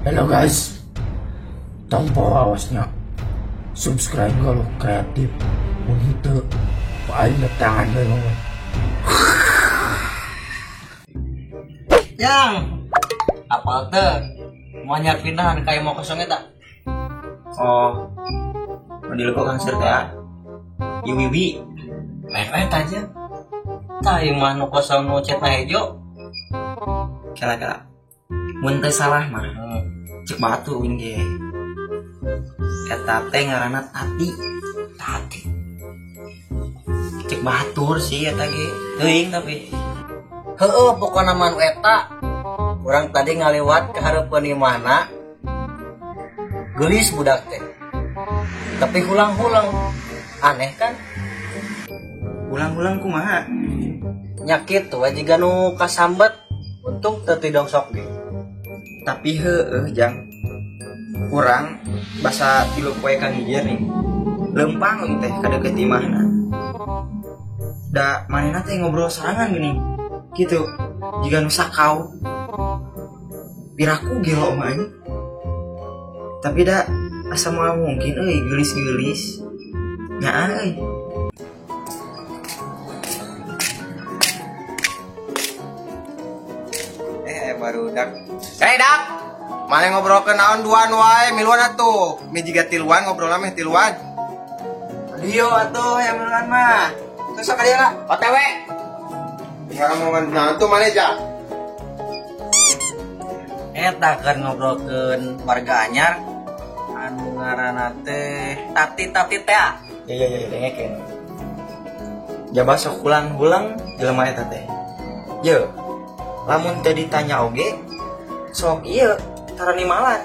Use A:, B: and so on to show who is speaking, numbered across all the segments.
A: Halo guys, tanpa awasnya subscribe kalau kreatif untuk paling tangan dulu.
B: Yang apa tuh mau nyari pindahan kayak mau kosongnya tak?
C: Oh, model kok kan serta ya? Iwi,
B: Aja. Tahu mana kosong nu cet na hejo?
C: kala muntah salah mah, cek batu wing ge. Eta teh ngaranna Tati, cek batur sih eta ge, teuing tapi.
B: Heeh, pokoknya manu eta. Orang tadi ngalewat ke hareupeun imahna. Gelis budak teh. Tapi hulang-hulang. Aneh kan?
C: Ulang-ulang kumaha?
B: Nyakit tuh jiga nu kasambet. Untung teu tidong sok ge.
C: Tapi jang kurang basa tilu poe Kang Ijer nih. Lempang teh kadeket imahna. Da manehna teh ngobrol sarangan gini. Gitu. Jika nu sakau. Piraku gelo mah anjing. Tapi da asa moal mungkin gelis-gelis. Nyaa euy.
D: Baru dak. Dak. Mana ngobrol ke naon duaan wae miluan atuh. Mi jiga tiluan ngobrol mah tiluan.
C: Dio atuh yang miluan mah. Terus ka dia lah.
D: OTW. Tinggal ngomongan naon tuh mana ja?
B: Eta kan ngobrolkeun warga anyar anu ngaranna teh Tati teh.
C: Ya dengekeun. Jaba sok ulang-ulang jelema eta teh. Ye. Lamun teu ditanya oge sok ieu tarani malat.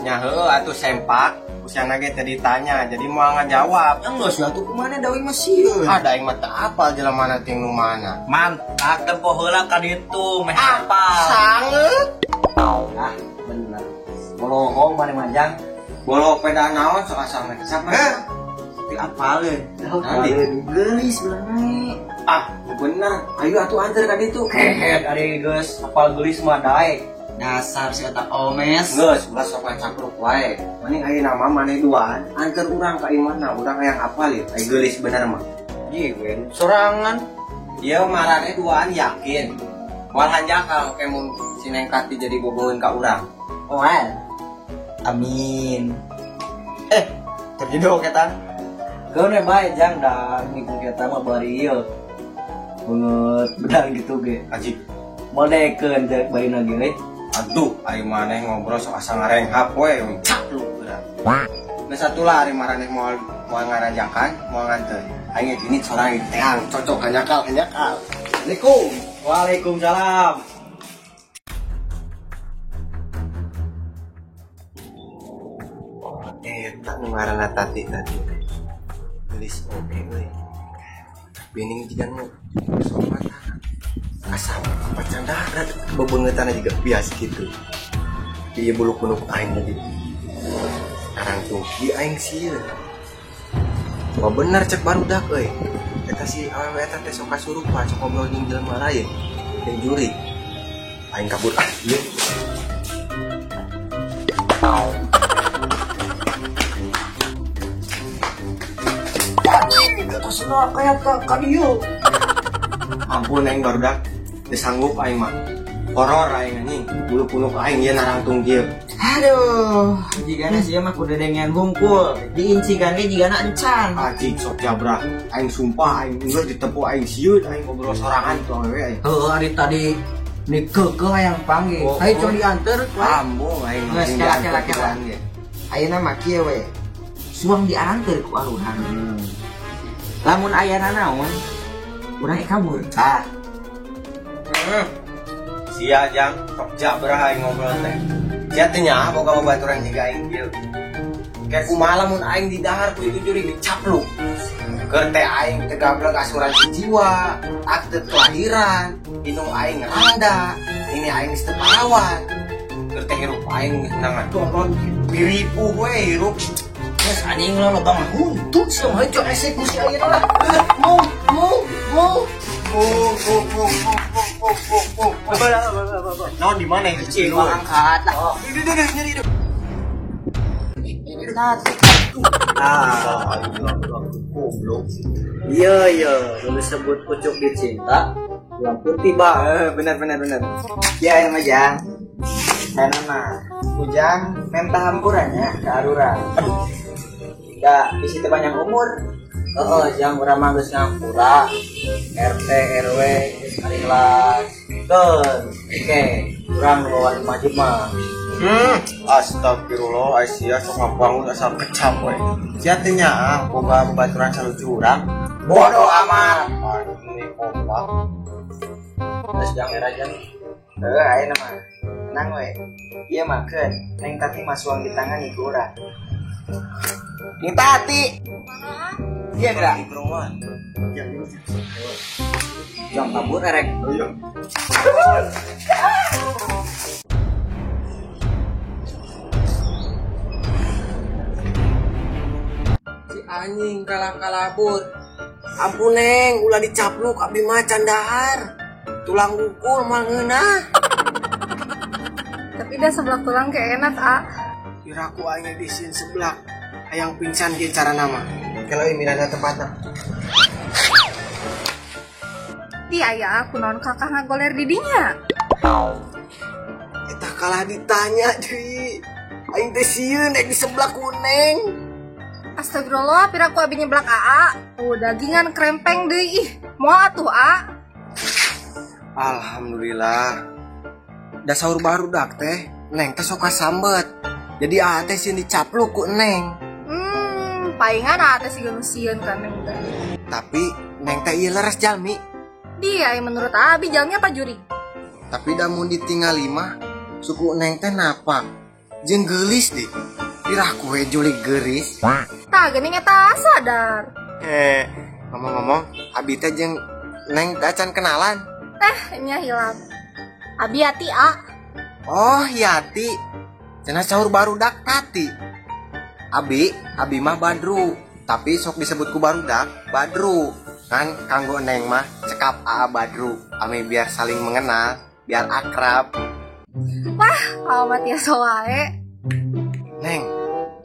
D: Nya heuh atuh sempak. Usiana ge teh ditanya jadi moal ngajawab.
C: Enggeus atuh kumaha da aing mah sieun.
D: Ada aing mah teu apal jelemana ting nu mana.
B: Mantap tempo heula ka ditu meh apal.
D: Sanget.
B: Ah, bener. Bolohong bari manjang.
D: Bolo peda naon sok asal meh sampe.
C: Tapi apaleun.
D: Nanti
C: Gelis bener.
D: ah bener. Ayo atuh anter ka ditu.
B: Hehet ari geus apal gelis mah daek.
C: Dasar si eta omes.
D: Geus ulah sok cakruk wae. Mending ayeuna mah maneh duaan anter urang ka imahna, urang hayang apalin. Ai geulis bener mah.
B: Jiwen sorangan.
D: Dia marane duaan yakin. Moal hanjakal ke mun si Neng Kati jadi boboheun ka urang.
B: Oal.
C: Amin. Terjodoh ketan.
B: Keune bae jang da minggu kita mah bari ieu. Beungeut bedang gitu ge.
D: Aji.
B: Modekeun teh barina ge we.
D: Aduh, ari maneh ngobrol sok asa ngarenghap we. Cakluk berat. Geus atulah ari marane moal ngarajakan, moal nganteun. Aing gini sorang teang cocok kanyakal. Assalamualaikum.
B: Waalaikumsalam.
D: Eta nu ngaranna Tati tadi. Gelis oke we. Bening jiga nu somat. Asal apa candara bebeungeutana juga biasa gitu. Ieu buluk-buluk aing tadi. Arang tungki aing sieun. Oh bener cek barudak euy. Eta si awewe eta teh sok kasurupan sok ngobrol jeung jelema lain. Jeung juri. Aing kabur ieu.
B: Kasna kayak ka dieu.
D: Ampun aing barudak. Teu sanggup aing mah. Horor aing anjing. Buluk-buluk aing ieu narangtung kieu.
C: Aduh, jigana sia mah kudu dengen hungkul. Diincikan ge jigana encan.
D: Ajik sok jabrak. Aing sumpah aing geus ditepu aing sieun aing ngobrol sorangan tuh awewe aing.
B: Heuh ari tadi ni keukeuh hayang panggil. Hayu coba dianter we.
D: Ambung aing
C: Geus kela-kela. Ayeuna mah kieu we. Suang diaranteur ku alunan. Lamun ayana naon? Urang kabur.
D: Sia jang sok jabrak aing ngobrol teh. Sia teh nya boga babaturan jiga aing kieu. Kayak kumaha lamun aing di dahar ku itu juri dicapluk. Keur teh aing teh gablek asuransi jiwa, akte kelahiran, indung aing randa, ini aing geus teu parawat. Keur teh hirup aing nang ngacomot piripuh we hirup.
B: Geus anjing lo bang huntut sih mah cok eksekusi ayeuna lah. Mau.
D: Oh. No di mana yang kecil?
B: Angkat. Iya, lu sebut pucuk dicinta, yang pun tiba.
C: Benar. Ya yang Majang. Karena mah Ujang mentah hampurannya ke aruran. Ya, isi banyak umur.
B: Yang urang mah geus ngampura. RT RW sekali kelas. Oke, urang bawa maju mah.
D: Astagfirullah, Aisyah sok ngabangun asal kecap we. Jatinya boga baturan saluju urang.
C: Bodoh amat.
D: Ini kompak.
B: Terus yang merah jam.
C: Ayo nama. Tenang we. Iya makan. Neng Tati masuang di tangan iku urang. Neng Tati. Iya gerak.
B: Yang kabur erek.
E: Si anjing kalah-kalabur. Ampun neng, ulah dicapluk abdi mah candahar. Tulang ukur mah ngeunah.
F: Tapi dah sebelah tulang kayak enak,
E: Kiraku aing disin sebelah. Hayang pingsan ge cara nama.
D: Kalau ini ada tempatnya.
F: Di ayah aku non kakak ngagoler didinya.
E: Eta kalah ditanya deui. Aing teh sieun di sebelah kuneng.
F: Astagfirullah, piraku abi nyeblak dagingan krempeng deui. Ih, moal atuh,
E: Alhamdulillah. Da sahur baru dak teh, neng teh sok kasambet. Jadi teh sieun dicapluk ku neng.
F: Palingan teh sigeun sieun kan neng teh.
E: Tapi neng teh ieu leres jalmi.
F: Dia menurut abi jalnya apa juri?
E: Tapi da mun ditinggali mah suku neng teh napak. Jeung geulis deh. Piraku we julik geuris.
F: Tah geuning eta sadar.
E: Ngomong-ngomong, abi teh jeung neng teh acan kenalan.
F: Nya hilang. Abi hati
E: Oh, Yati. Cenah sahur baru dak Tati. Abi mah Badru, tapi sok disebut ku barudak Badru. Kan kanggo neng mah cekap Badru. Ame biar saling mengenal, biar akrab.
F: Wah, amat ya soae.
E: Neng,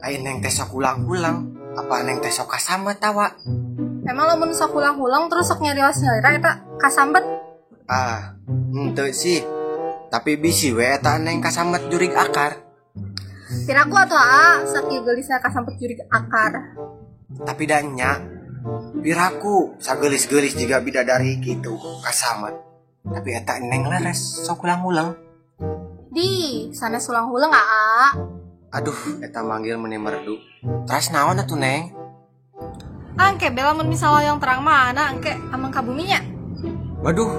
E: lain neng teh sok ulang-ulang. Apa neng teh sok kasambet tawa?
F: Emang lamun sok ulang-ulang terus sok nyarios nyari eta kasambet?
E: Henteu sih. Tapi bisi we eta neng kasambet jurig akar.
F: Piraku atuh sakieu geulisna kasambet jurig akar.
E: Tapi da nya piraku sageulis-geulis juga bidadari gitu kasambet. Tapi eta neng leres sok ulang-ulang.
F: Di sanes ulang-ulang
E: Aduh, eta manggil meni merdu. Terus naon atuh neng?
F: Angke bela mun misal yang terang mana angke amang kabuminya.
E: Waduh,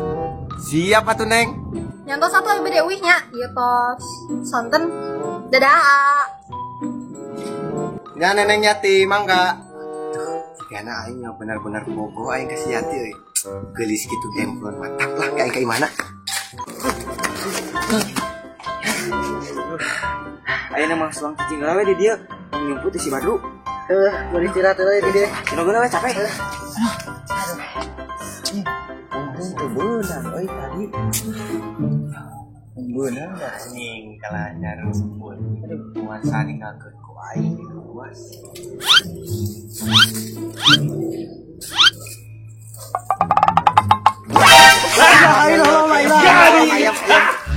E: siap atuh neng.
F: Nyantos satu abi bede uihnya, ieu tos sonten. Dadah.
E: Ya neneng Yati, mangga. Jigana aing yang benar-benar bogo aing ke si Yati euy. Geulis kitu gemplon mantap lah kayak mana.
C: Ayo nama suang cicing gawe di dia nyumput si Badru.
B: Boleh istirahat euy di dieu.
C: Guna-guna we capek.
D: Untung beunang euy tadi. Beunang anjing kalanyar sempul. Aduh, moal saningakeun ku aing luas.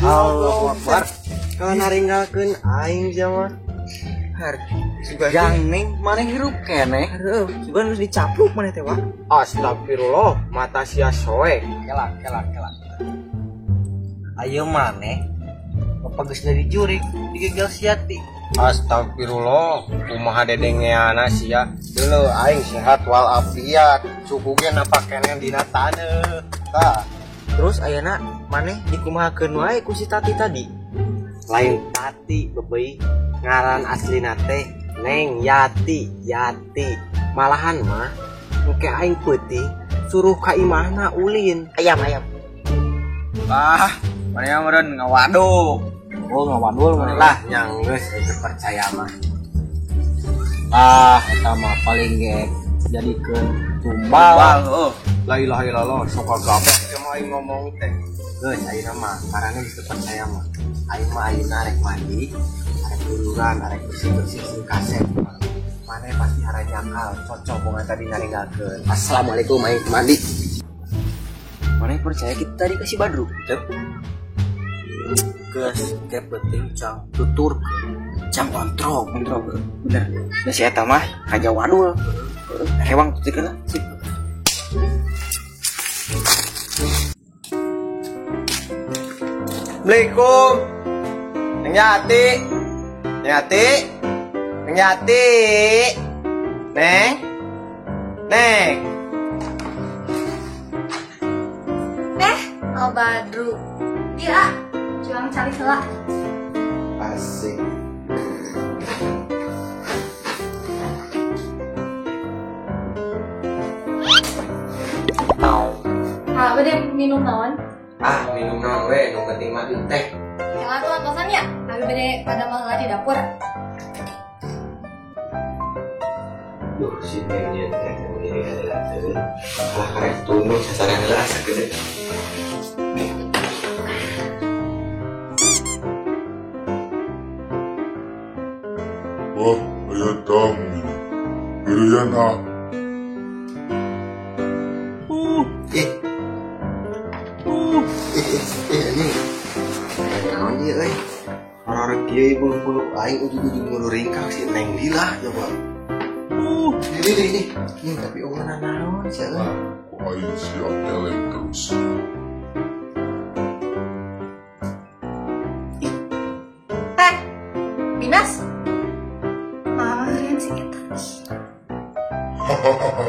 E: Allahu Akbar. Kalau naringgalkeun aing jama.
B: Jang ning maneh hirup keneh.
C: Sugan harus dicapluk maneh teh wah.
E: Astagfirullah, mata sia soek.
B: Kelak. Ayo maneh. Bapak geus dari jurik digegal si Yati.
E: Astagfirullah, kumaha dedengeana sia. Deuleu aing sehat walafiat. Suku ge napakene dina taneuh. Tah.
C: Terus ayeuna maneh dikumahakeun wae ku si Tati tadi.
E: Lain Tati bebei ngaran aslina teh Neng Yati. Malahan mah engke aing peuting suruh ka imahna ulin.
C: Ayam.
B: Maneh meureun ngawado. Oh, ngawadul maneh
E: Lah nyang geus percaya mah.
B: Eta mah paling ge jadikeun tumbal.
E: La ilaha illallah sok gabah teh mah aing ngomong teh. Guys, ayeuna mah karena bisa percaya mah. Ayeuna arek mandi, arek luluran, arek bersih-bersih sing kaset. Mana pasti arek nyakal, cocok banget tadi naringgakeun. Assalamualaikum aing mandi.
C: Mana percaya kita tadi kasih Badru?
E: Geus, teh penting cang tutur, cang kontrol.
C: Bener. Da si eta mah kaja wadul. Hewang tuh kana.
E: Assalamualaikum. Neng Yati. Neng Yati. Neng Yati. Neng. Neng.
F: Al Badru. Dia juang cari salah.
E: Asik.
F: Apa deh minum naon?
E: Minum naon we, nu penting mah teh.
F: Yang atuh antosan ya. Abi bade pada malah di dapur.
E: Duh, si Neng dia teh jadi adalah teh. Lah karek tunduk sasaran heula asa gede.
G: Wah, ayah tamu ini. Berian ha.
E: Anjing. Naon dia euy? Orang-orang kieu bulu-bulu aing ujug-ujug ngulu ringkang si Neng Lila coba. Ini. Tapi omongan naon sih euy?
G: Aku ayah siap eleng terus.
F: Binas. Kalian sih kita.
G: Hahaha.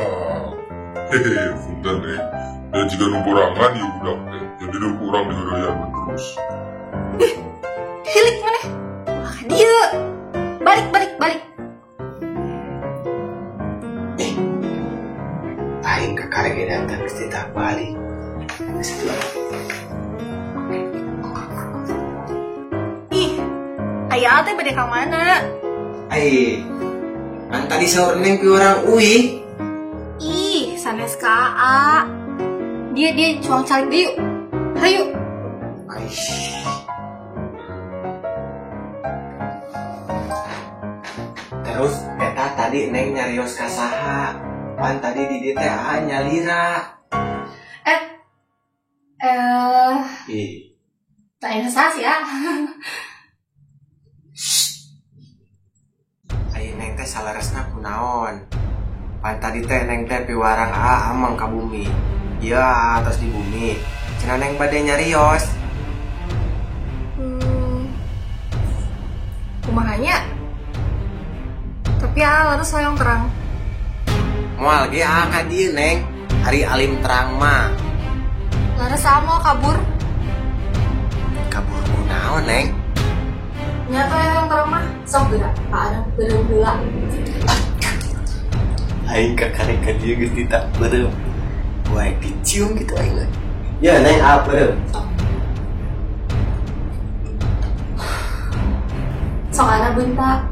G: Hehehe, punten deh. Dan jika numpurangan ya budak teh. Jadi kurang digerayan terus.
F: Hilik mana? Wah, dia. Balik.
E: Aing ke karege datang ke tak balik.
F: Ih, ayah teh bade ka mana?
E: Kan tadi sahur Neng pi orang uih.
F: Ih, sanes ka. Dia cuang calik dia. Hayu.
E: Terus eta tadi Neng nyarios ka saha? Pan tadi di dieu teh nyalira.
F: Tak investasi ya.
E: Ayo Neng teh salaresna kunaon? Pan tadi teh Neng teh piwarang amang ka bumi. Iya, atas di bumi. Cenah Neng bade nyarios.
F: Kumahanya. Tapi harus soyong terang.
E: Moal ge ka dieu Neng. Hari alim terang mah.
F: Laras sama kabur.
E: Kabur kunaon Neng?
F: Nyata yang terang mah sok geura. Pak Adang beureum heula.
E: Aing ka karek ka dieu geus ditak beureum. Wae dicium gitu aing. Ya Neng beureum.
F: Sok ana bentak.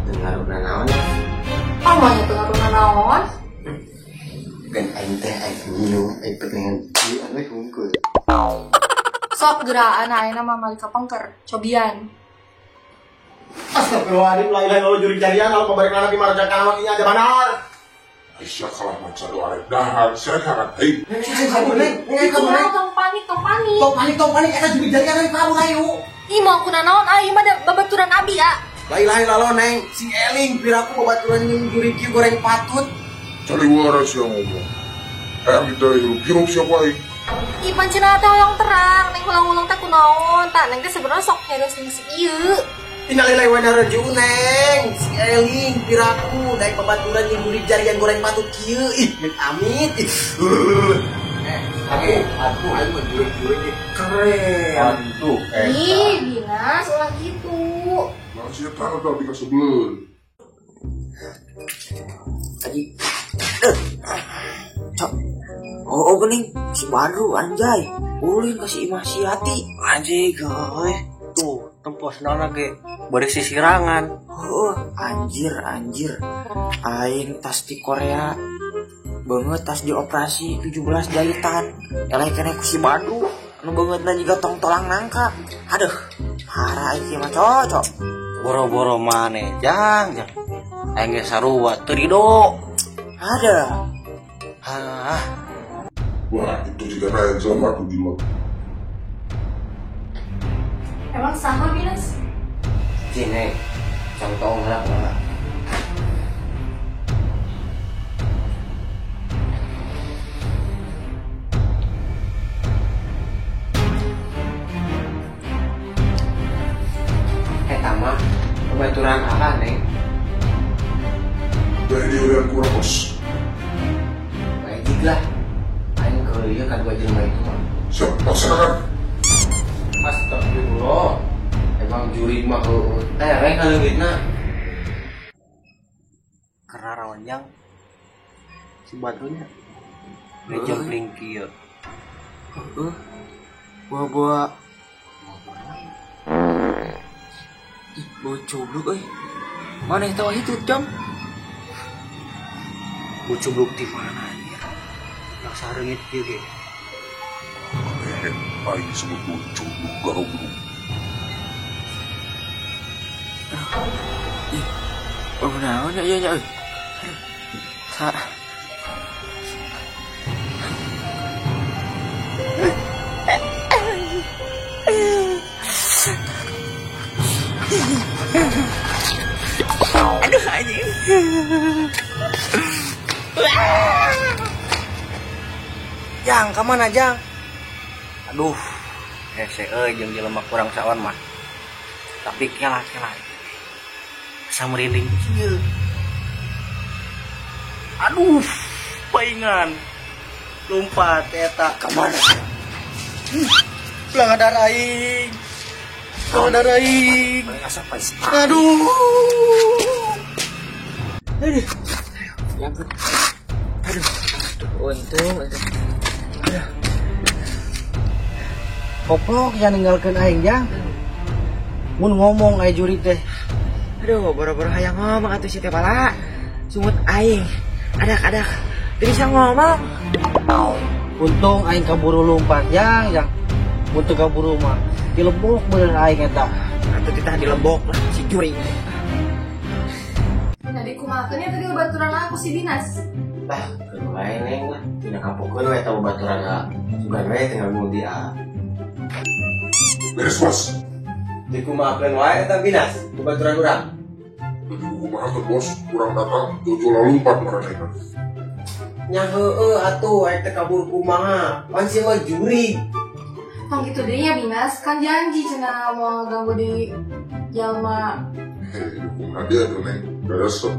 E: Dengaruna naon?
F: Maunya pengaruhna naon?
E: Kan aing teh aing minum, aing pengen ieu anu hungkul.
F: Sok geuraan ayeuna mah malik ka pengker, cobian.
D: Astagfirullahaladzim, la ilaha illallah juri jarian, kalau pembalik lana di marajakan awak ini ada benar.
G: Aisyah kalah macam arek dahar. Saya kangen. Hei,
F: Itu mah tong panik.
D: Tong panik, eta juri jarian dari kamu ayo.
F: Ih mau kuna naon ieu mah babaturan abi ya.
D: La ilaha illallah Neng, si Eling piraku babaturan yang juri kieu goreng patut.
G: cari waras yang ngomong. Minta hirup siapa aing?
F: Ih pancina teh yang terang, neng ulang-ulang teh kunaon, tak neng teh sebenarnya sok nyarios ning si ieu.
D: Innalillahi wa inna ilaihi raji'un Neng, si Eling piraku naik babaturan yang juri jarian goreng patut kieu. Ih, amit. Aku mah juri keren.
F: Ih Dinas ulah gitu.
G: Masih tahu tapi kesebelan.
C: Tadi Oh gening si Badru anjay ulin kasih imah si Yati anjay gue tuh tempos nana ge bari sisirangan anjir aing tas di Korea banget tas dioperasi 17 jahitan eleh kene ku si Badru anu banget dan juga tong tolang nangka. Aduh hara iki mah cocok boro-boro maneh jang aing ge sarua teu ridho. Ada
G: Wah, itu juga naik sama aku gila.
F: Emang sama Binas?
E: Cine, contoh lah. Tama, pembaturan apa neng?
G: Dari dia udah kurang bos.
E: Baik lah, aing ke dia kan gua jelma itu mah.
G: Siap, laksanakan.
E: Astagfirullah, emang juri mah tereng kaleungitna.
C: karena rawanjang si Badrunya ngejempling kieu. Buah bocobluk euy. Mana tahu itu jam? Bocobluk di mana ya? Yang sareungit kieu ge.
G: Aing sebut bocor garau bro.
C: Oh naon ya euy. Sa aduh anjing. Jang, kemana Jang? Aduh, hese jeung jelema kurang saon mah. Tapi kela asa merinding kieu. Aduh, paingan. Lompat eta kemana? Belang ada aing. Ada aing. Aduh. Aduh. Untung. Aduh. Koplok ya ninggalkeun aing Jang. Mun ngomong aya juri teh. Aduh, boro-boro hayang ngomong atuh si teh pala. Sumut aing. Adak. Teu bisa ngomong. Untung aing kaburu lompat Jang. Mun teu kaburu mah dilebok bener aing eta. Atuh kita dilebok lah si juri.
F: Tadi kumakeunnya tadi baturan aku si Binas.
E: Bah, keur wae neng lah. Tina kapokeun we eta baturan sugan we tinggal ngundi
G: Beres bos.
E: dikumakeun wae eta Binas, baturan urang.
G: Tadi kumaha tuh bos, kurang datang, Jojo lalu 4 mereka.
E: Nya heueuh atuh aya teh kabur kumaha. Pan si mah juri.
F: Tong gitu deh ya Binas, kan janji cenah mau ganggu di jalma.
G: Hei, hukum hadiah tuh neng, beres tuh.